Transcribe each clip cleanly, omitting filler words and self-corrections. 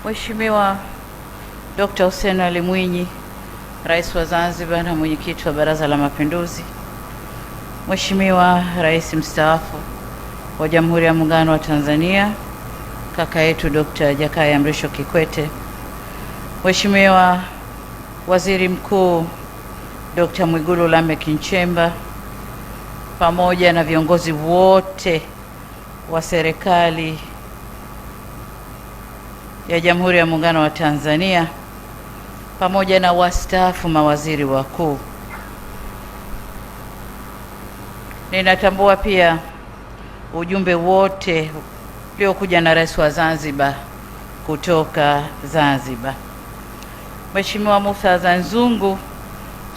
Mheshimiwa Dr. Hussein Ali Mwinyi, Rais wa Zanzibar na Mwenyekiti wa Baraza la Mapinduzi, Mheshimiwa Rais mstaafu wa Jamhuri ya Muungano wa Tanzania, kaka yetu Dr. Jakaya Mrisho Kikwete, Mheshimiwa Waziri Mkuu Dr. Mwigulu Lameck Nchemba, pamoja na viongozi wote wa serikali ya Jamhuri ya Muungano wa Tanzania, pamoja na wastaafu mawaziri wakuu. Ninatambua pia ujumbe wote uliokuja na Rais wa Zanzibar kutoka Zanzibar. Mheshimiwa Musa Azzan Zungu,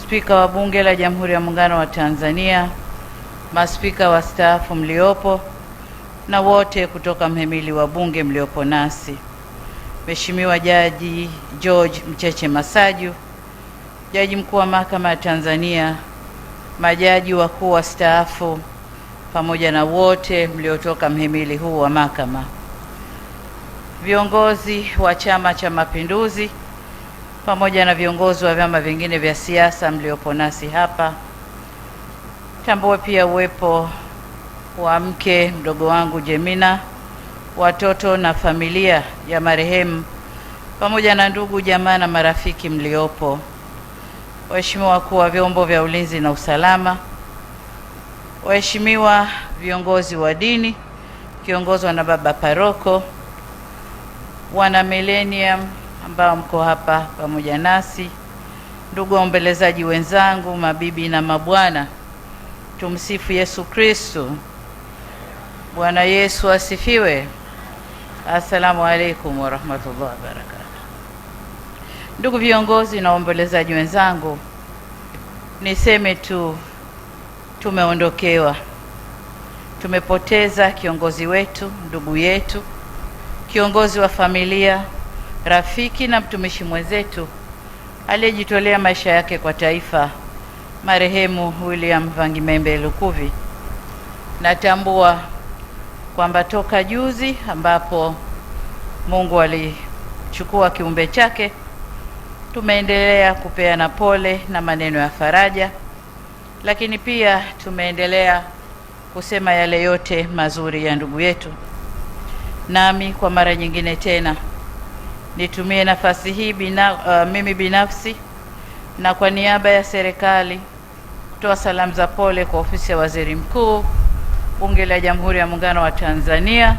Spika wa Bunge la Jamhuri ya Muungano wa Tanzania, maspika wastaafu mliopo na wote kutoka mhimili wa Bunge mliopo nasi, Mheshimiwa Jaji George Mcheche Masaju, Jaji Mkuu wa Mahakama ya Tanzania, majaji wakuu wastaafu, pamoja na wote mliotoka mhimili huu wa mahakama, viongozi wa Chama cha Mapinduzi, pamoja na viongozi wa vyama vingine vya siasa mliopo nasi hapa. Tambua pia uwepo wa mke mdogo wangu Jemina, watoto na familia ya marehemu, pamoja na ndugu jamaa na marafiki mliopo, waheshimiwa wakuu wa vyombo vya ulinzi na usalama, waheshimiwa viongozi wa dini kiongozwa na baba paroko, wana Millennium ambao mko hapa pamoja nasi, ndugu waombelezaji wenzangu, mabibi na mabwana, tumsifu Yesu Kristo. Bwana Yesu asifiwe. Assalamu alaikum wa rahmatullahi wa barakatuh. Ndugu viongozi na waombolezaji wenzangu, niseme tu tumeondokewa. Tumepoteza kiongozi wetu, ndugu yetu, kiongozi wa familia, rafiki na mtumishi mwenzetu aliyejitolea maisha yake kwa taifa, marehemu William Vangimembe Lukuvi. Natambua kwamba toka juzi ambapo Mungu alichukua kiumbe chake, tumeendelea kupeana pole na maneno ya faraja, lakini pia tumeendelea kusema yale yote mazuri ya ndugu yetu. Nami kwa mara nyingine tena nitumie nafasi hii mimi binafsi na kwa niaba ya serikali kutoa salamu za pole kwa ofisi ya Waziri Mkuu, Bunge la Jamhuri ya Muungano wa Tanzania,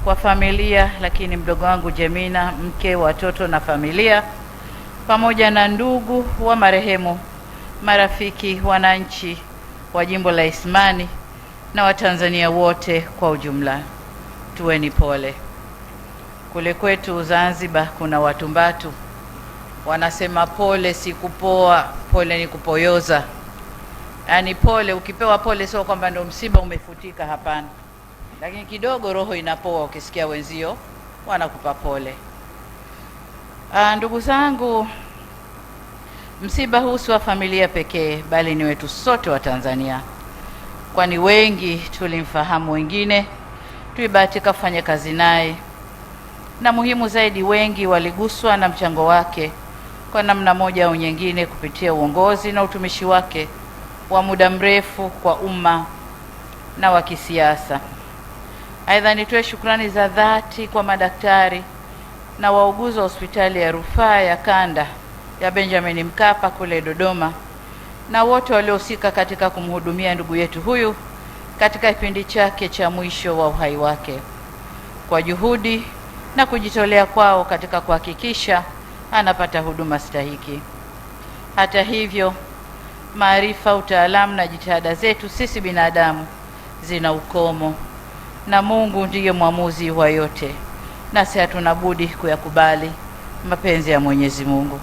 kwa familia, lakini mdogo wangu Jemina, mke, watoto na familia, pamoja na ndugu wa marehemu, marafiki, wananchi wa jimbo la Isimani na Watanzania wote kwa ujumla. Tuweni pole. Kule kwetu Zanzibar kuna watumbatu wanasema pole si kupoa, pole ni kupoyoza. Yaani pole, ukipewa pole sio kwamba ndio msiba umefutika, hapana. Lakini kidogo roho inapoa ukisikia wenzio wanakupa pole. Ndugu zangu, msiba huu si wa familia pekee, bali ni wetu sote wa Tanzania, kwani wengi tulimfahamu, wengine tulibahatika kufanya kazi naye, na muhimu zaidi, wengi waliguswa na mchango wake kwa namna moja au nyingine kupitia uongozi na utumishi wake wa muda mrefu kwa umma na wa kisiasa. Aidha, nitoe shukrani za dhati kwa madaktari na wauguzi wa hospitali ya rufaa ya kanda ya Benjamin Mkapa kule Dodoma, na wote waliohusika katika kumhudumia ndugu yetu huyu katika kipindi chake cha mwisho wa uhai wake, kwa juhudi na kujitolea kwao katika kuhakikisha anapata huduma stahiki. Hata hivyo, maarifa, utaalamu na jitihada zetu sisi binadamu zina ukomo, na Mungu ndiye mwamuzi wa yote, nasi hatuna budi kuyakubali mapenzi ya Mwenyezi Mungu.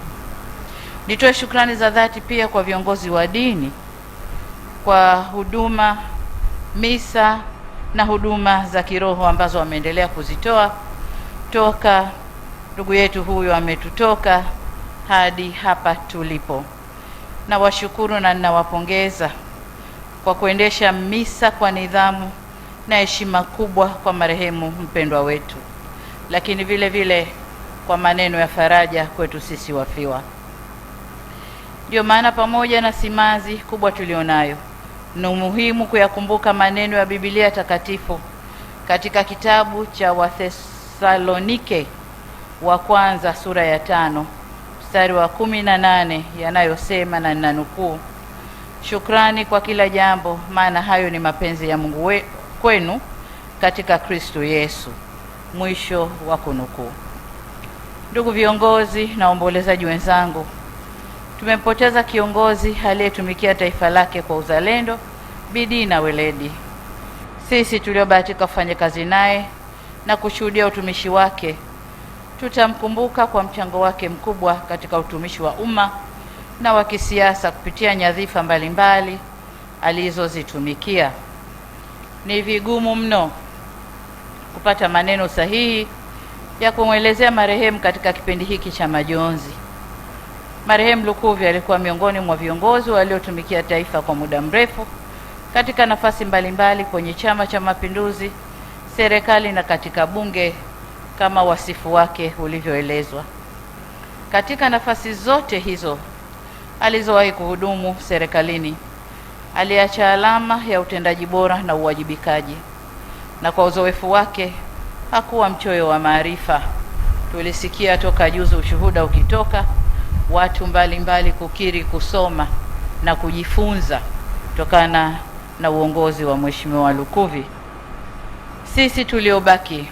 Nitoe shukrani za dhati pia kwa viongozi wa dini kwa huduma, misa na huduma za kiroho ambazo wameendelea kuzitoa toka ndugu yetu huyu ametutoka hadi hapa tulipo. Na washukuru na ninawapongeza kwa kuendesha misa kwa nidhamu na heshima kubwa kwa marehemu mpendwa wetu, lakini vile vile kwa maneno ya faraja kwetu sisi wafiwa. Ndio maana pamoja na simanzi kubwa tulionayo, ni muhimu kuyakumbuka maneno ya Biblia takatifu katika kitabu cha Wathesalonike wa kwanza sura ya 5 mstari wa 18 yanayosema, na ninanukuu: shukrani kwa kila jambo, maana hayo ni mapenzi ya Mungu kwenu katika Kristo Yesu. Mwisho wa kunukuu. Ndugu viongozi na waombolezaji wenzangu, tumempoteza kiongozi aliyetumikia taifa lake kwa uzalendo, bidii na weledi. Sisi tuliobahatika kufanya kazi naye na kushuhudia utumishi wake, tutamkumbuka kwa mchango wake mkubwa katika utumishi wa umma na wa kisiasa kupitia nyadhifa mbalimbali alizozitumikia. Ni vigumu mno kupata maneno sahihi ya kumwelezea marehemu katika kipindi hiki cha majonzi. Marehemu Lukuvi alikuwa miongoni mwa viongozi waliotumikia taifa kwa muda mrefu katika nafasi mbalimbali kwenye Chama cha Mapinduzi, serikali na katika bunge kama wasifu wake ulivyoelezwa. Katika nafasi zote hizo alizowahi kuhudumu serikalini, aliacha alama ya utendaji bora na uwajibikaji, na kwa uzoefu wake hakuwa mchoyo wa maarifa. Tulisikia toka juzi ushuhuda ukitoka watu mbalimbali kukiri kusoma na kujifunza kutokana na uongozi wa Mheshimiwa Lukuvi. Sisi tuliobaki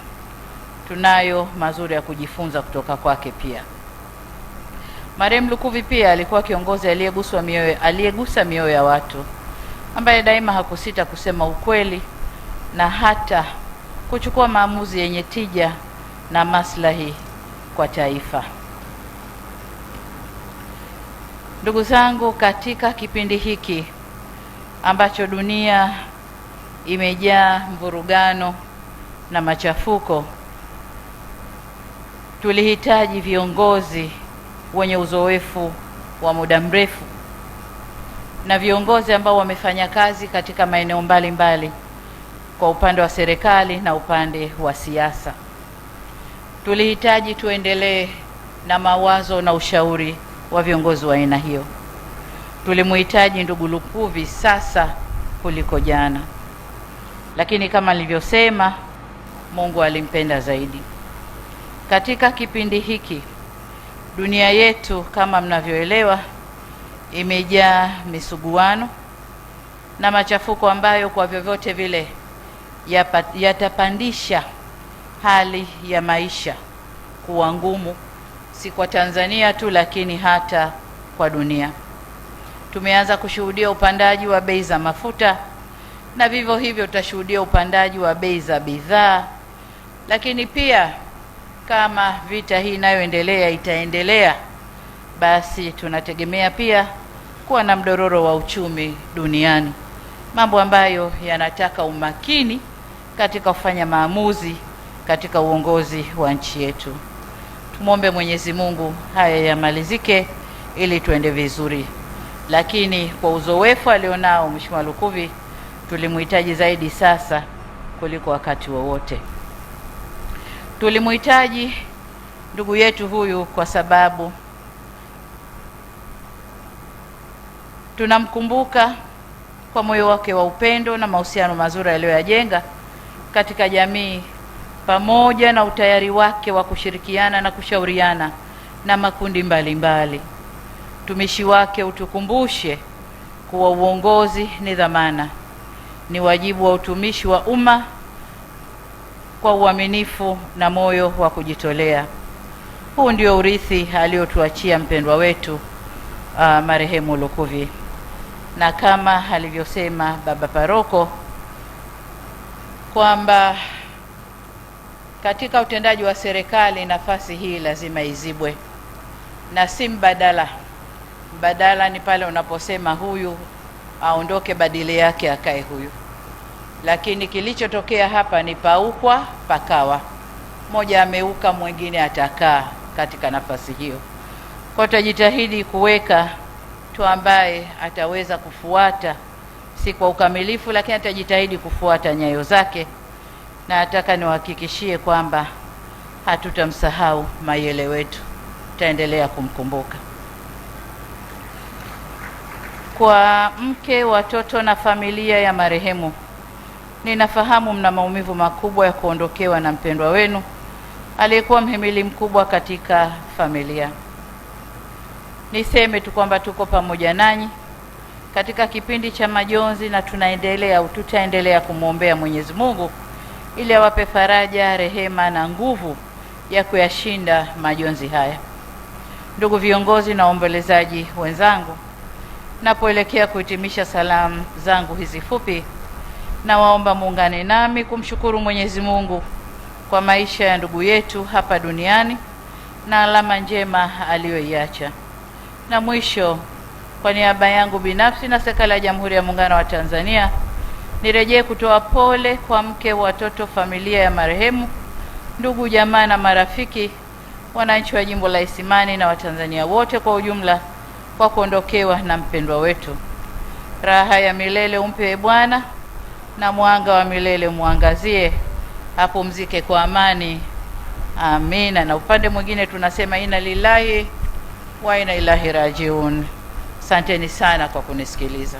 tunayo mazuri ya kujifunza kutoka kwake pia. Marehemu Lukuvi pia alikuwa kiongozi aliyegusa mioyo ya watu, ambaye daima hakusita kusema ukweli na hata kuchukua maamuzi yenye tija na maslahi kwa taifa. Ndugu zangu, katika kipindi hiki ambacho dunia imejaa mvurugano na machafuko, tulihitaji viongozi wenye uzoefu wa muda mrefu na viongozi ambao wamefanya kazi katika maeneo mbalimbali kwa upande wa serikali na upande wa siasa. Tulihitaji tuendelee na mawazo na ushauri wa viongozi wa aina hiyo. Tulimhitaji ndugu Lukuvi sasa kuliko jana, lakini kama nilivyosema, Mungu alimpenda zaidi. Katika kipindi hiki, dunia yetu kama mnavyoelewa imejaa misuguano na machafuko ambayo kwa vyovyote vile yatapandisha hali ya maisha kuwa ngumu, si kwa Tanzania tu, lakini hata kwa dunia. Tumeanza kushuhudia upandaji wa bei za mafuta, na vivyo hivyo tutashuhudia upandaji wa bei za bidhaa. Lakini pia kama vita hii inayoendelea itaendelea, basi tunategemea pia kuwa na mdororo wa uchumi duniani, mambo ambayo yanataka umakini katika kufanya maamuzi katika uongozi wa nchi yetu. Tumwombe Mwenyezi Mungu haya yamalizike ili tuende vizuri. Lakini kwa uzoefu alionao Mheshimiwa Lukuvi, tulimhitaji zaidi sasa kuliko wakati wowote. Tulimhitaji ndugu yetu huyu kwa sababu tunamkumbuka kwa moyo wake wa upendo na mahusiano mazuri aliyoyajenga katika jamii, pamoja na utayari wake wa kushirikiana na kushauriana na makundi mbalimbali. Utumishi wake utukumbushe kuwa uongozi ni dhamana, ni wajibu wa utumishi wa umma kwa uaminifu na moyo wa kujitolea. Huu ndio urithi aliotuachia mpendwa wetu marehemu Lukuvi, na kama alivyosema baba paroko kwamba katika utendaji wa serikali nafasi hii lazima izibwe na si mbadala. Mbadala ni pale unaposema huyu aondoke, badili yake akae huyu. Lakini kilichotokea hapa ni paukwa pakawa, mmoja ameuka, mwingine atakaa katika nafasi hiyo. Kwa tutajitahidi kuweka mtu ambaye ataweza kufuata, si kwa ukamilifu, lakini atajitahidi kufuata nyayo zake. Na nataka niwahakikishie kwamba hatutamsahau Mayele wetu, tutaendelea kumkumbuka. Kwa mke, watoto na familia ya marehemu, ninafahamu mna maumivu makubwa ya kuondokewa na mpendwa wenu aliyekuwa mhimili mkubwa katika familia. Niseme tu kwamba tuko pamoja nanyi katika kipindi cha majonzi na tutaendelea kumwombea Mwenyezi Mungu ili awape faraja, rehema na nguvu ya kuyashinda majonzi haya. Ndugu viongozi na waombolezaji wenzangu, napoelekea kuhitimisha salamu zangu hizi fupi, na waomba muungane nami kumshukuru Mwenyezi Mungu kwa maisha ya ndugu yetu hapa duniani na alama njema aliyoiacha. Na mwisho, kwa niaba yangu binafsi na serikali ya Jamhuri ya Muungano wa Tanzania, nirejee kutoa pole kwa mke, watoto, familia ya marehemu, ndugu, jamaa na marafiki, wananchi wa Jimbo la Isimani na Watanzania wote kwa ujumla kwa kuondokewa na mpendwa wetu. Raha ya milele umpe Bwana, na mwanga wa milele muangazie, apumzike kwa amani. Amina. Na upande mwingine tunasema inna lillahi wa inna ilaihi rajiun. Asanteni sana kwa kunisikiliza.